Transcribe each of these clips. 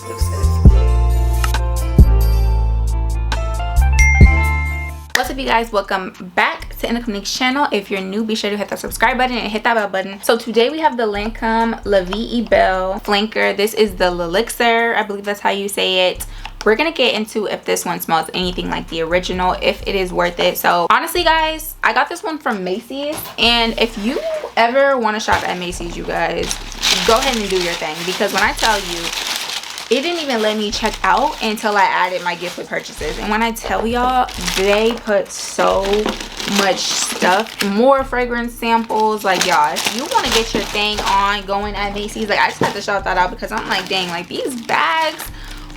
What's up, you guys? Welcome back to Indicamonique's channel. If you're new, be sure to hit that subscribe button and hit that bell button. So today we have the Lancome La Vie Belle flanker. This is the elixir, I believe that's how you say it. We're gonna get into if this one smells anything like the original, if it is worth it. So honestly, guys, I got this one from Macy's, and if you ever want to shop at Macy's, you guys, go ahead and do your thing, because when I tell you, it didn't even let me check out until I added my gift with purchases. And when I tell y'all, they put so much stuff, more fragrance samples. Like, y'all, if you want to get your thing on going at Macy's, like, I just had to shout that out, because I'm like, dang, like, these bags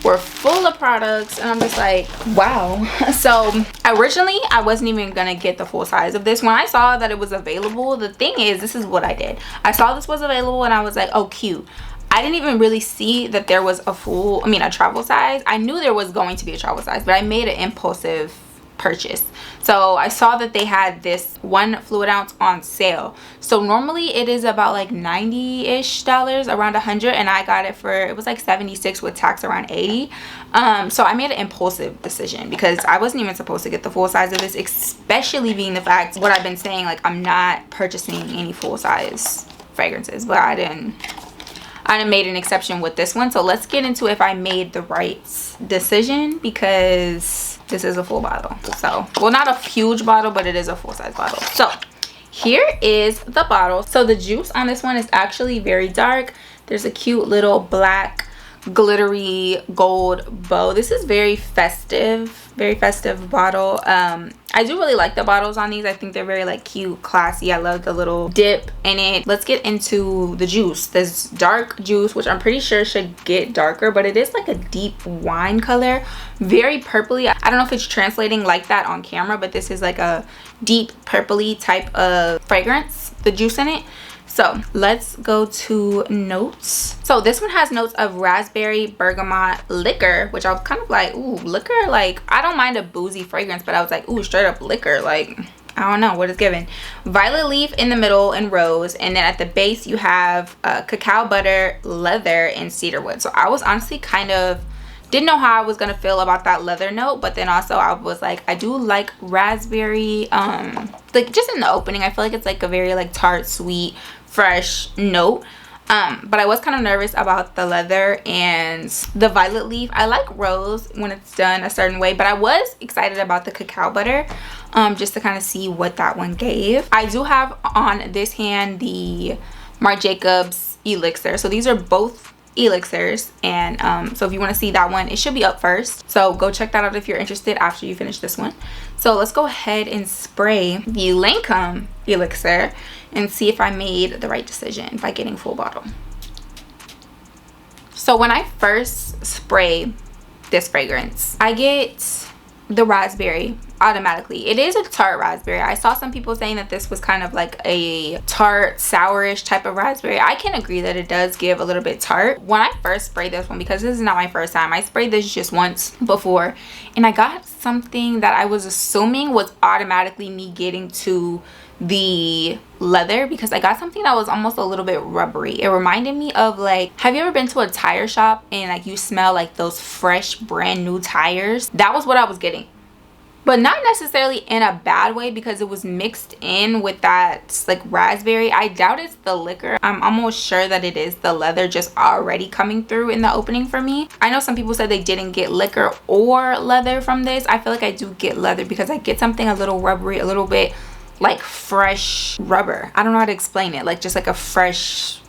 were full of products, and I'm just like, wow. So originally I wasn't even gonna get the full size of this. When I saw that it was available, the thing is, this is what I did. I saw this was available and I was like, oh, cute. I didn't even really see that there was a travel size. I knew there was going to be a travel size, but I made an impulsive purchase. So I saw that they had this 1 fluid ounce on sale. So normally it is about like $90-ish, around 100, and I got it for, it was like 76 with tax, around 80. So I made an impulsive decision, because I wasn't even supposed to get the full size of this, especially being the fact what I've been saying, like, I'm not purchasing any full size fragrances, but I done made an exception with this one. So let's get into if I made the right decision, because this is a full bottle. So, well, not a huge bottle, but it is a full-size bottle. So here is the bottle. So the juice on this one is actually very dark. There's a cute little black glittery gold bow. This is very festive bottle. I do really like the bottles on these. I think they're very like cute, classy. I love the little dip in it. Let's get into the juice. This dark juice, which I'm pretty sure should get darker, but it is like a deep wine color, very purpley. I don't know if it's translating like that on camera, but this is like a deep purpley type of fragrance, the juice in it. So let's go to notes. So this one has notes of raspberry, bergamot, liquor, which I was kind of like, ooh, liquor. Like, I don't mind a boozy fragrance, but I was like, ooh, straight up liquor. Like, I don't know what it's given. Violet leaf in the middle and rose, and then at the base you have cacao butter, leather, and cedarwood. So I was honestly kind of didn't know how I was gonna feel about that leather note, but then also I was like, I do like raspberry. Like, just in the opening, I feel like it's like a very like tart, sweet, fresh note. But I was kind of nervous about the leather and the violet leaf. I like rose when it's done a certain way, but I was excited about the cacao butter, just to kind of see what that one gave. I do have on this hand the Marc Jacobs elixir. So these are both elixirs, and so if you want to see that one, it should be up first, so go check that out if you're interested after you finish this one. So let's go ahead and spray the Lancome elixir and see if I made the right decision by getting full bottle. So when I first spray this fragrance, I get the raspberry automatically. It is a tart raspberry. I saw some people saying that this was kind of like a tart, sourish type of raspberry. I can agree that it does give a little bit tart. When I first sprayed this one, because this is not my first time, I sprayed this just once before, and I got something that I was assuming was automatically me getting to the leather, because I got something that was almost a little bit rubbery. It reminded me of, like, have you ever been to a tire shop and like you smell like those fresh brand new tires? That was what I was getting, but not necessarily in a bad way, because it was mixed in with that like raspberry. I doubt it's the liquor. I'm almost sure that it is the leather just already coming through in the opening for me. I know some people said they didn't get liquor or leather from this. I feel like I do get leather, because I get something a little rubbery, a little bit like fresh rubber. I don't know how to explain it, like just like a fresh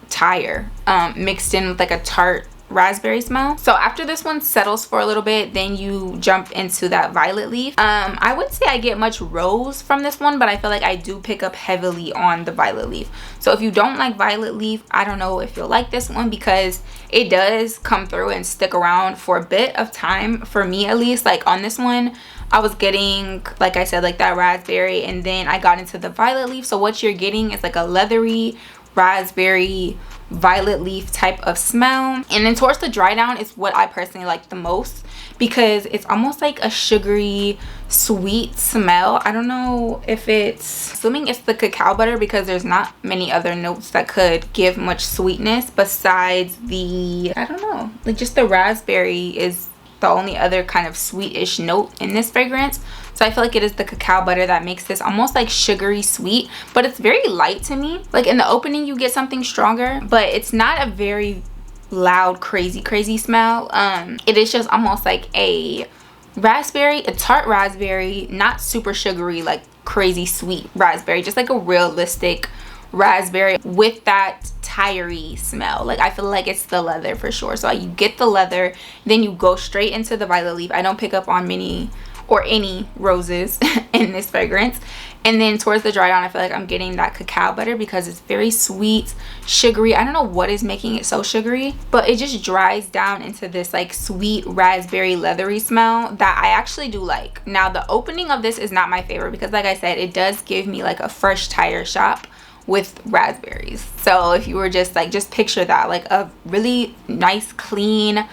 tire mixed in with like a tart raspberry smell. So after this one settles for a little bit, then you jump into that violet leaf. I wouldn't say I get much rose from this one, but I feel like I do pick up heavily on the violet leaf. So if you don't like violet leaf, I don't know if you'll like this one, because it does come through and stick around for a bit of time, for me at least. Like on this one, I was getting, like I said, like that raspberry, and then I got into the violet leaf. So what you're getting is like a leathery raspberry violet leaf type of smell. And then towards the dry down is what I personally like the most, because it's almost like a sugary sweet smell. I don't know if it's, assuming it's the cacao butter, because there's not many other notes that could give much sweetness besides the, I don't know, like just the raspberry is the only other kind of sweetish note in this fragrance. So I feel like it is the cacao butter that makes this almost like sugary sweet, but it's very light to me. Like in the opening you get something stronger, but it's not a very loud crazy smell. It is just almost like a raspberry, a tart raspberry, not super sugary like crazy sweet raspberry, just like a realistic raspberry with that tiry smell. Like I feel like it's the leather for sure. So you get the leather, then you go straight into the violet leaf. I don't pick up on many or any roses in this fragrance. And then towards the dry down, I feel like I'm getting that cacao butter because it's very sweet, sugary. I don't know what is making it so sugary, but it just dries down into this like sweet raspberry leathery smell that I actually do like. Now the opening of this is not my favorite because like I said, it does give me like a fresh tire shop with raspberries. So if you were just like, just picture that, like a really nice, clean,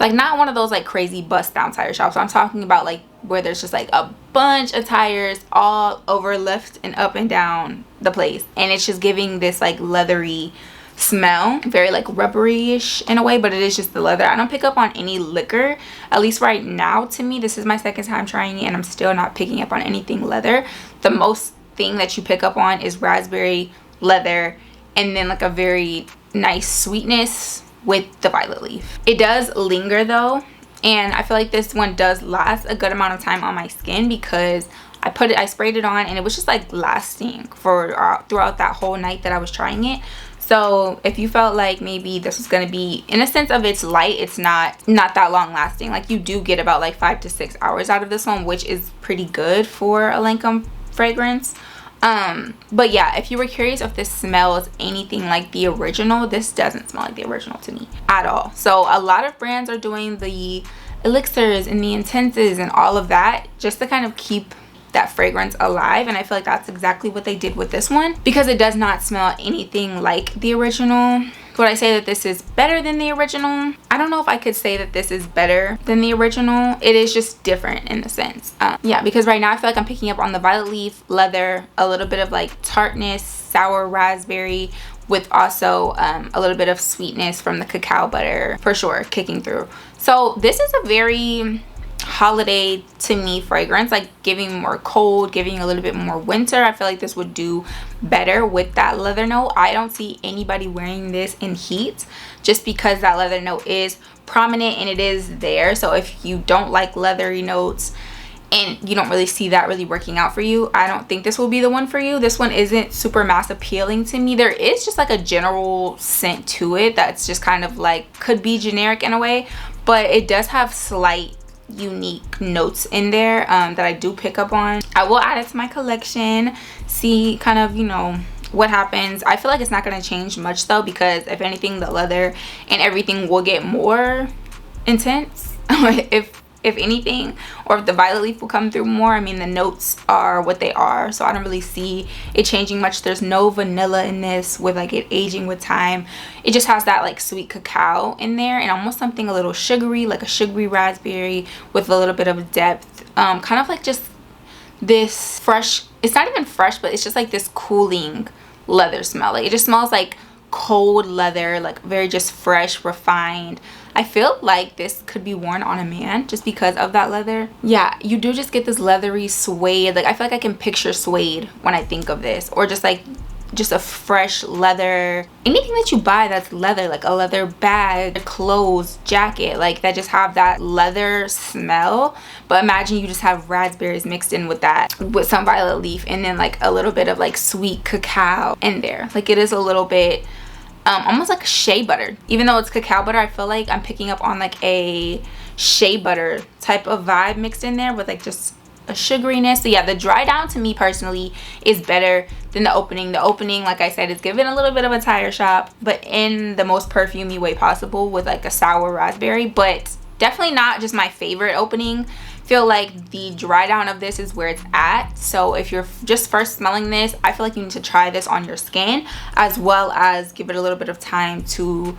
like not one of those like crazy bust down tire shops. So I'm talking about like where there's just like a bunch of tires all over left and up and down the place, and it's just giving this like leathery smell, very like rubbery-ish in a way, but it is just the leather. I don't pick up on any liquor, at least right now. To me, this is my second time trying it and I'm still not picking up on anything leather. The most thing that you pick up on is raspberry, leather, and then like a very nice sweetness with the violet leaf. It does linger though, and I feel like this one does last a good amount of time on my skin because I sprayed it on and it was just like lasting for throughout that whole night that I was trying it. So if you felt like maybe this was going to be, in a sense of its light, it's not that long lasting. Like you do get about like 5 to 6 hours out of this one, which is pretty good for a Lancome fragrance. But yeah, if you were curious if this smells anything like the original, this doesn't smell like the original to me at all. So a lot of brands are doing the elixirs and the intenses and all of that just to kind of keep that fragrance alive, and I feel like that's exactly what they did with this one because it does not smell anything like the original. Would I say that this is better than the original? I don't know if I could say that this is better than the original. It is just different in a sense. Yeah, because right now I feel like I'm picking up on the violet leaf, leather, a little bit of like tartness, sour raspberry, with also a little bit of sweetness from the cacao butter for sure kicking through. So this is a very holiday to me fragrance, like giving more cold, giving a little bit more winter. I feel like this would do better with that leather note. I don't see anybody wearing this in heat just because that leather note is prominent and it is there. So if you don't like leathery notes and you don't really see that really working out for you, I don't think this will be the one for you. This one isn't super mass appealing to me. There is just like a general scent to it that's just kind of like could be generic in a way, but it does have slight unique notes in there that I do pick up on. I will add it to my collection, see kind of, you know, what happens. I feel like it's not going to change much though, because if anything, the leather and everything will get more intense if anything, or if the violet leaf will come through more. I mean, the notes are what they are, so I don't really see it changing much. There's no vanilla in this with like it aging with time. It just has that like sweet cacao in there and almost something a little sugary, like a sugary raspberry with a little bit of depth, kind of like just this fresh, it's not even fresh, but it's just like this cooling leather smell. Like it just smells like cold leather, like very just fresh, refined. I feel like this could be worn on a man just because of that leather. Yeah, you do just get this leathery suede. Like I feel like I can picture suede when I think of this, or just like just a fresh leather, anything that you buy that's leather, like a leather bag, clothes, jacket, like that just have that leather smell. But imagine you just have raspberries mixed in with that, with some violet leaf, and then like a little bit of like sweet cacao in there. Like it is a little bit almost like shea butter. Even though it's cacao butter, I feel like I'm picking up on like a shea butter type of vibe mixed in there with like just a sugariness. So yeah, the dry down to me personally is better than the opening. The opening, like I said, is given a little bit of a tire shop, but in the most perfumey way possible with like a sour raspberry. But definitely not just my favorite opening, feel like the dry down of this is where it's at. So if you're just first smelling this, I feel like you need to try this on your skin, as well as give it a little bit of time to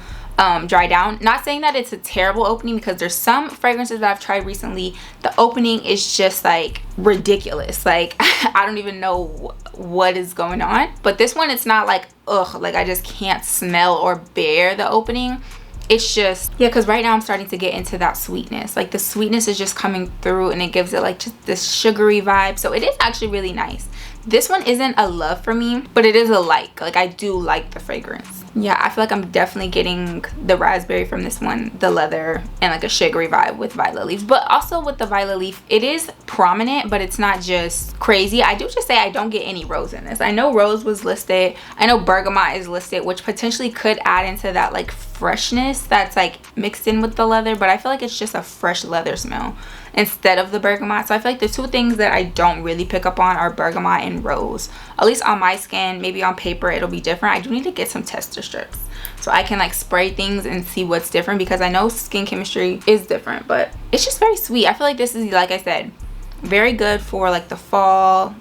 dry down. Not saying that it's a terrible opening, because there's some fragrances that I've tried recently, the opening is just like ridiculous. Like I don't even know what is going on. But this one, it's not like ugh, like I just can't smell or bear the opening. It's just, yeah, because right now I'm starting to get into that sweetness. Like the sweetness is just coming through, and it gives it like just this sugary vibe. So it is actually really nice. This one isn't a love for me, but it is a like I do like the fragrance. Yeah, I feel like I'm definitely getting the raspberry from this one, the leather, and like a sugary vibe with violet leaves. But also with the violet leaf, it is prominent, but it's not just crazy. I do just say I don't get any rose in this. I know rose was listed, I know bergamot is listed, which potentially could add into that like freshness that's like mixed in with the leather, but I feel like it's just a fresh leather smell instead of the bergamot. So I feel like the two things that I don't really pick up on are bergamot and rose, at least on my skin. Maybe on paper it'll be different. I do need to get some tester strips so I can like spray things and see what's different, because I know skin chemistry is different, but it's just very sweet. I feel like this is, like I said, very good for like the fall,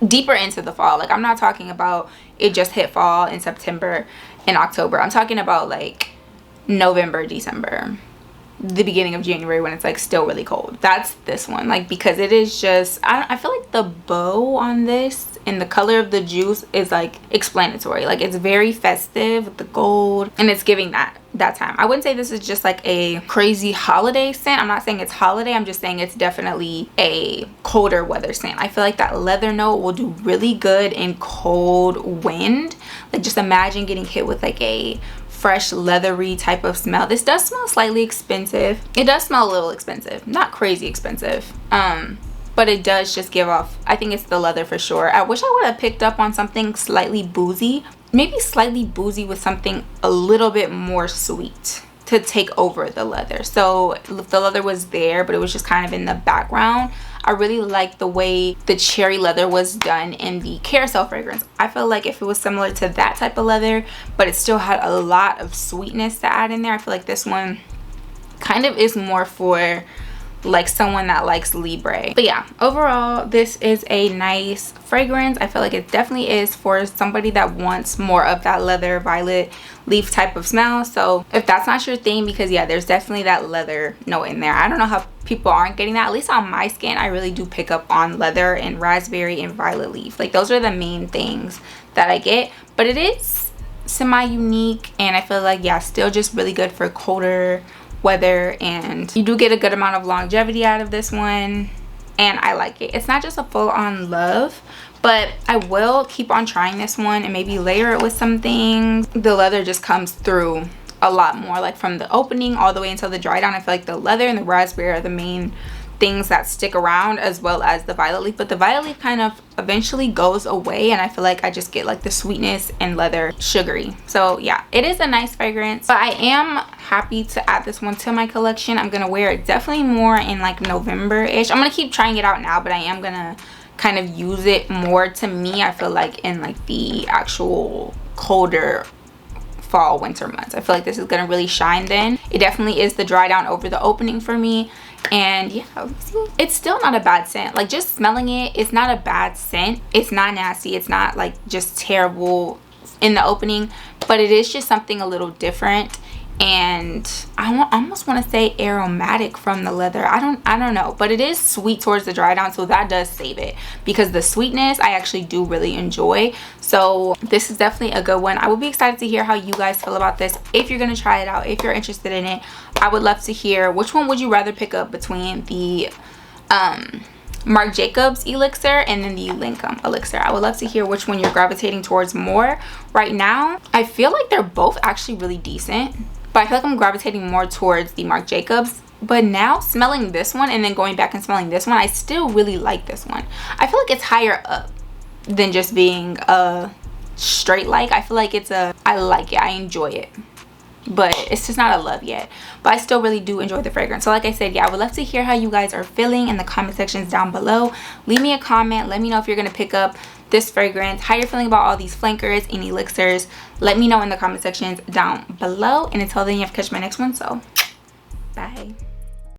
deeper into the fall. Like I'm not talking about it just hit fall in September and October. I'm talking about like November, December, the beginning of January, when it's like still really cold. That's this one, like, because it is just, I feel like the bow on this and the color of the juice is like explanatory. Like it's very festive with the gold, and it's giving that time. I wouldn't say this is just like a crazy holiday scent. I'm not saying it's holiday, I'm just saying it's definitely a colder weather scent. I feel like that leather note will do really good in cold wind. Like just imagine getting hit with like a fresh leathery type of smell. This does smell slightly expensive. It does smell a little expensive, not crazy expensive, but it does just give off, I think it's the leather for sure. I wish I would have picked up on something slightly boozy, maybe slightly boozy with something a little bit more sweet to take over the leather. So if the leather was there but it was just kind of in the background, I really like the way the cherry leather was done in the carousel fragrance. I feel like if it was similar to that type of leather, but it still had a lot of sweetness to add in there, I feel like this one kind of is more for like someone that likes Libre. But yeah, overall this is a nice fragrance. I feel like it definitely is for somebody that wants more of that leather violet leaf type of smell. So if that's not your thing, because yeah, there's definitely that leather note in there. I don't know how people aren't getting that. At least on my skin, I really do pick up on leather and raspberry and violet leaf. Like those are the main things that I get, but it is semi-unique, and I feel like, yeah, still just really good for colder weather, and you do get a good amount of longevity out of this one, and I like it. It's not just a full-on love, but I will keep on trying this one and maybe layer it with some things. The leather just comes through a lot more, like from the opening all the way until the dry down. I feel like the leather and the raspberry are the main things that stick around, as well as the violet leaf, but the violet leaf kind of eventually goes away, and I feel like I just get like the sweetness and leather sugary. So yeah, it is a nice fragrance, but I am happy to add this one to my collection. I'm gonna wear it definitely more in like November-ish. I'm gonna keep trying it out now, but I am gonna kind of use it more, to me, I feel like, in like the actual colder fall winter months. I feel like this is gonna really shine then. It definitely is the dry down over the opening for me. And yeah, it's still not a bad scent. Like just smelling it, it's not a bad scent. It's not nasty, it's not like just terrible in the opening, but it is just something a little different. And I almost want to say aromatic from the leather. I don't know, but it is sweet towards the dry down, so that does save it, because the sweetness I actually do really enjoy. So this is definitely a good one. I would be excited to hear how you guys feel about this. If you're gonna try it out, if you're interested in it, I would love to hear which one would you rather pick up between the Marc Jacobs elixir and then the Lancome elixir. I would love to hear which one you're gravitating towards more right now. I feel like they're both actually really decent, but I feel like I'm gravitating more towards the Marc Jacobs. But now smelling this one and then going back and smelling this one, I still really like this one. I feel like it's higher up than just being a straight like. I feel like it's a, I like it, I enjoy it, but it's just not a love yet. But I still really do enjoy the fragrance. So like I said, yeah, I would love to hear how you guys are feeling in the comment sections down below. Leave me a comment, let me know if you're gonna pick up this fragrance, how you're feeling about all these flankers and elixirs. Let me know in the comment sections down below, and until then, you have to catch my next one. So bye.